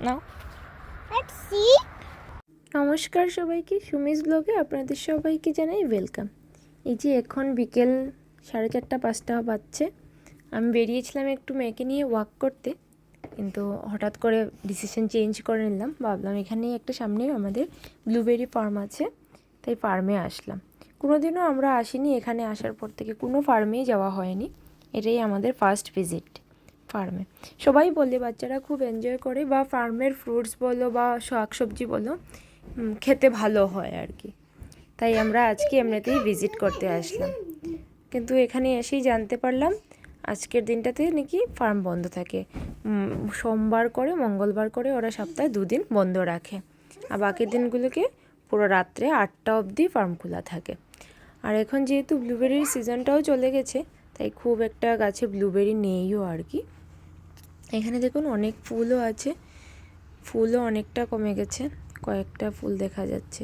নাও। নমস্কার সবাইকে, সুমিস ব্লগে আপনাদের সবাইকে জানাই ওয়েলকাম। এই যে এখন বিকেল 4:30-5টা বাজছে। আমি বেরিয়েছিলাম একটু মেয়েকে নিয়ে ওয়াক করতে, কিন্তু হঠাৎ করে ডিসিশন চেঞ্জ করে নিলাম। ভাবলাম এখানেই একটা সামনেই আমাদের ব্লুবেরি ফার্ম আছে, তাই ফার্মে আসলাম। কোনোদিনও আমরা আসিনি, এখানে আসার পর থেকে কোনো ফার্মেই যাওয়া হয়নি। এটাই আমাদের ফার্স্ট ভিজিট ফার্মে। সবাই বলে বাচ্চারা খুব এনজয় করে, বা ফার্মের ফ্রুটস বলো বা শাকসবজি বলো খেতে ভালো হয় আর কি। তাই আমরা আজকে এমনিতেই ভিজিট করতে আসলাম, কিন্তু এখানে এসেই জানতে পারলাম আজকের দিনটাতে নাকি ফার্ম বন্ধ থাকে। সোমবার করে মঙ্গলবার করে ওরা সপ্তাহে 2 দিন বন্ধ রাখে, আর বাকি দিনগুলোকে পুরো রাত্রে 8টা অবধি ফার্ম খোলা থাকে। আর এখন যেহেতু ব্লুবেরির সিজনটাও চলে গেছে, তাই খুব একটা গাছে ব্লুবেরি নেইও আর কি। এখানে দেখুন অনেক ফুলও আছে, ফুলও অনেকটা কমে গেছে, কয়েকটা ফুল দেখা যাচ্ছে,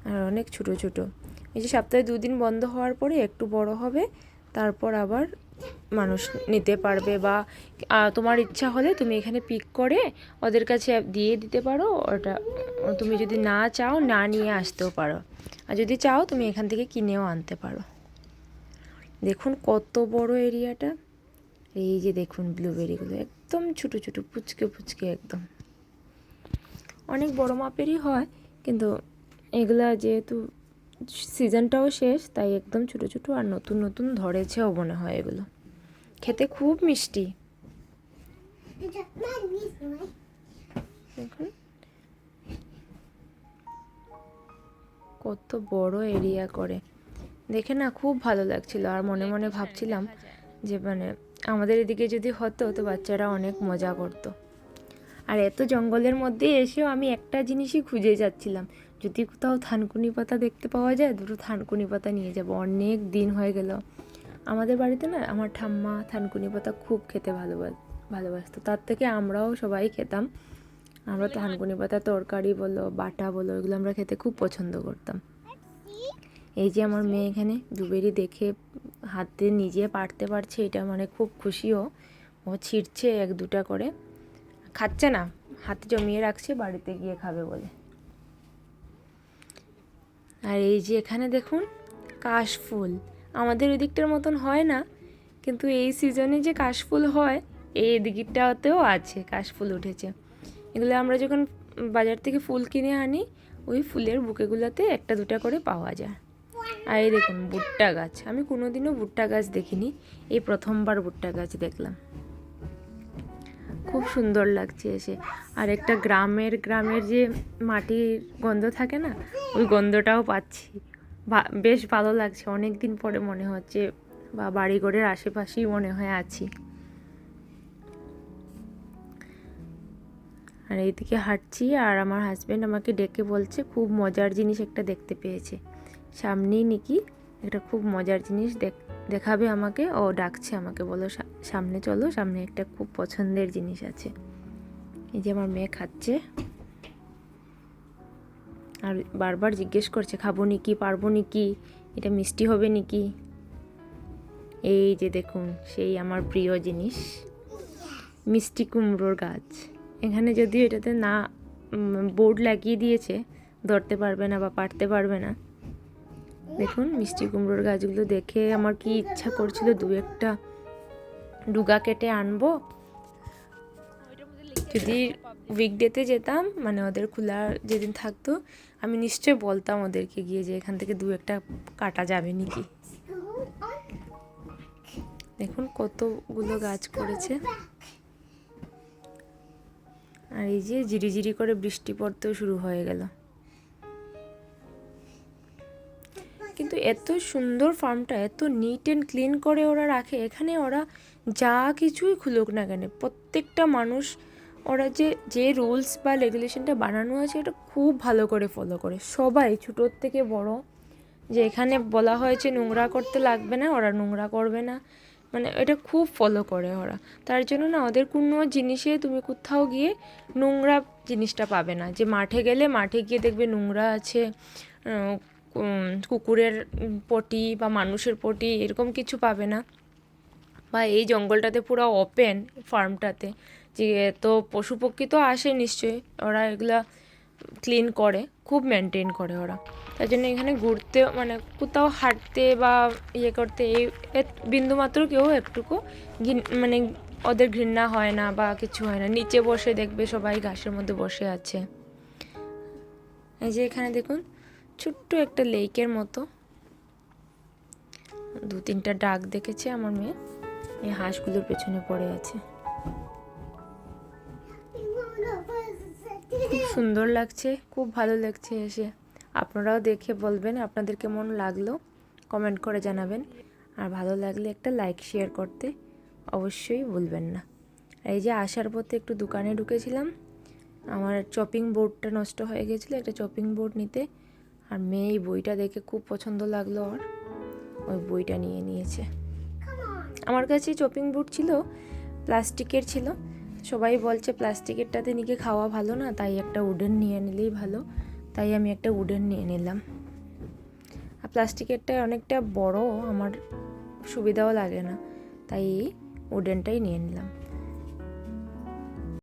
আর অনেক ছোট ছোট। এই যে সপ্তাহে 2 দিন বন্ধ হওয়ার পরে একটু বড় হবে, তারপর আবার মানুষ নিতে পারবে, বা তোমার ইচ্ছা হলে তুমি এখানে পিক করে ওদের কাছে দিয়ে দিতে পারো। ওটা তুমি যদি না চাও না নিয়ে আসতেও পারো, আর যদি চাও তুমি এখান থেকে কিনেও আনতে পারো। দেখুন কত বড় এরিয়াটা। এই যে দেখুন ব্লুবেরিগুলো একদম ছোটো ছোটো পুচকে পুচকে, একদম অনেক বড় মাপেরই হয়, কিন্তু এগুলা যেহেতু সিজনটাও শেষ, তাই একদম ছোটো ছোটো আর নতুন নতুন ধরেছেও মনে হয়। এগুলো খেতে খুব মিষ্টি। দেখুন কত বড় এরিয়া করে, দেখে না খুব ভালো লাগছিল। আর মনে মনে ভাবছিলাম যে আমাদের এদিকে যদি হতো তো বাচ্চারা অনেক মজা করতো। আর এত জঙ্গলের মধ্যে এসেও আমি একটা জিনিসই খুঁজে যাচ্ছিলাম, যদি কোথাও থানকুনি পাতা দেখতে পাওয়া যায় 2টো থানকুনি পাতা নিয়ে যাব। অনেক দিন হয়ে গেল। আমাদের বাড়িতে না আমার ঠাম্মা থানকুনি পাতা খুব খেতে ভালোবাসতো, তার থেকে আমরাও সবাই খেতাম। আমরা থানকুনি পাতা তরকারি বলো বাটা বলো, এগুলো আমরা খেতে খুব পছন্দ করতাম। এই যে আমার মেয়ে এখানে ব্লুবেরি দেখে হাতে নিজে পাড়তে পারছে, এটা খুব খুশিও। ও ছিঁড়ছে 1-2টা করে, খাচ্ছে না, হাতে জমিয়ে রাখছে বাড়িতে গিয়ে খাবে বলে। আর এই যে এখানে দেখুন কাশফুল, আমাদের ওই দিকটার মতন হয় না, কিন্তু এই সিজনে যে কাশফুল হয় এই দিকটাতেও আছে, কাশফুল উঠেছে। এগুলো আমরা যখন বাজার থেকে ফুল কিনে আনি, ওই ফুলের বুকেগুলোতে 1-2টা করে পাওয়া যায়। আর এই দেখুন ভুট্টা গাছ, আমি কোনোদিনও ভুট্টা গাছ দেখিনি, এই প্রথমবার ভুট্টা গাছ দেখলাম। খুব সুন্দর লাগছে এসে। আর একটা গ্রামের যে মাটির গন্ধ থাকে না, ওই গন্ধটাও পাচ্ছি, বেশ ভালো লাগছে। অনেক দিন পরে মনে হচ্ছে, বা বাড়িঘরের আশেপাশেই মনে হয় আছি। আর এইদিকে হাঁটছি, আর আমার হাজব্যান্ড আমাকে ডেকে বলছে খুব মজার জিনিস একটা দেখতে পেয়েছে সামনেই নাকি, একটা খুব মজার জিনিস দেখাবে আমাকে। ও ডাকছে আমাকে, বলো সামনে চলো, সামনে একটা খুব পছন্দের জিনিস আছে। এই যে আমার মেয়ে খাচ্ছে, আর বারবার জিজ্ঞেস করছে খাবো নাকি, পারবো নাকি, এটা মিষ্টি হবে নাকি। এই যে দেখুন সেই আমার প্রিয় জিনিস, মিষ্টি কুমড়োর গাছ। এখানে যদিও এটাতে না বোর্ড লাগিয়ে দিয়েছে, ধরতে পারবে না বা পারতে পারবে না। দেখুন মিষ্টি কুমড়োর গাছগুলো দেখে আমার কি ইচ্ছা করছিল 2-1টা ডুগা কেটে আনবো। যদি উইকডেতে যেতাম, ওদের খোলা যেদিন থাকতো, আমি নিশ্চয় বলতাম ওদেরকে গিয়ে যে এখান থেকে 2-1টা কাটা যাবে নাকি। দেখুন কতগুলো গাছ করেছে। আর এই যে ঝিরিঝিরি করে বৃষ্টি পড়তেও শুরু হয়ে গেল। কিন্তু এত সুন্দর ফার্মটা, এত নিট অ্যান্ড ক্লিন করে ওরা রাখে। এখানে ওরা যা কিছুই খুলুক না কেন, প্রত্যেকটা মানুষ ওরা যে রুলস বা রেগুলেশনটা বানানো আছে এটা খুব ভালো করে ফলো করে সবাই, ছোটোর থেকে বড়। যে এখানে বলা হয়েছে নোংরা করতে লাগবে না, ওরা নোংরা করবে না, এটা খুব ফলো করে ওরা। তার জন্য না ওদের কোনো জিনিসে তুমি কোথাও গিয়ে নোংরা জিনিসটা পাবে না। যে মাঠে গিয়ে দেখবে নোংরা আছে, কুকুরের পটি বা মানুষের পটি, এরকম কিছু পাবে না। বা এই জঙ্গলটাতে পুরো ওপেন ফার্মটাতে, যে তো পশু পক্ষী তো আসে নিশ্চয়ই, ওরা এগুলা ক্লিন করে, খুব মেনটেন করে ওরা। তাই জন্য এখানে ঘুরতে মানে কোথাও হাঁটতে বা ইয়ে করতে এই বিন্দুমাত্র কেউ একটুকু মানে ওদের ঘৃণা হয় না বা কিছু হয় না। নিচে বসে দেখবে সবাই ঘাসের মধ্যে বসে আছে। এই যে এখানে দেখুন ছোট্ট একটা লেকের মতো, 2-3টা ডাক দেখেছে আমার মেয়ে, এই হাঁসগুলোর পেছনে পড়ে আছে। খুব সুন্দর লাগছে, খুব ভালো লাগছে এসে। আপনারাও দেখে বলবেন আপনাদের কেমন লাগলো, কমেন্ট করে জানাবেন। আর ভালো লাগলে একটা লাইক শেয়ার করতে অবশ্যই ভুলবেন না। এই যে আসার পথে একটু দোকানে ঢুকেছিলাম, আমার চপিং বোর্ডটা নষ্ট হয়ে গেছিলো, একটা চপিং বোর্ড নিতে। আর মেয়ে এই বইটা দেখে খুব পছন্দ লাগলো, আর ওই বইটা নিয়ে নিয়েছে। আমার কাছে চপিং বোর্ড ছিল, প্লাস্টিকের ছিল। সবাই বলছে প্লাস্টিকেরটাতে নিয়ে খাওয়া ভালো না, তাই একটা উডেন নিয়ে নিলেই ভালো। তাই আমি একটা উডেন নিয়ে নিলাম। আর প্লাস্টিকেরটা অনেকটা বড়, আমার সুবিধাও লাগে না, তাই উডেনটাই নিয়ে নিলাম।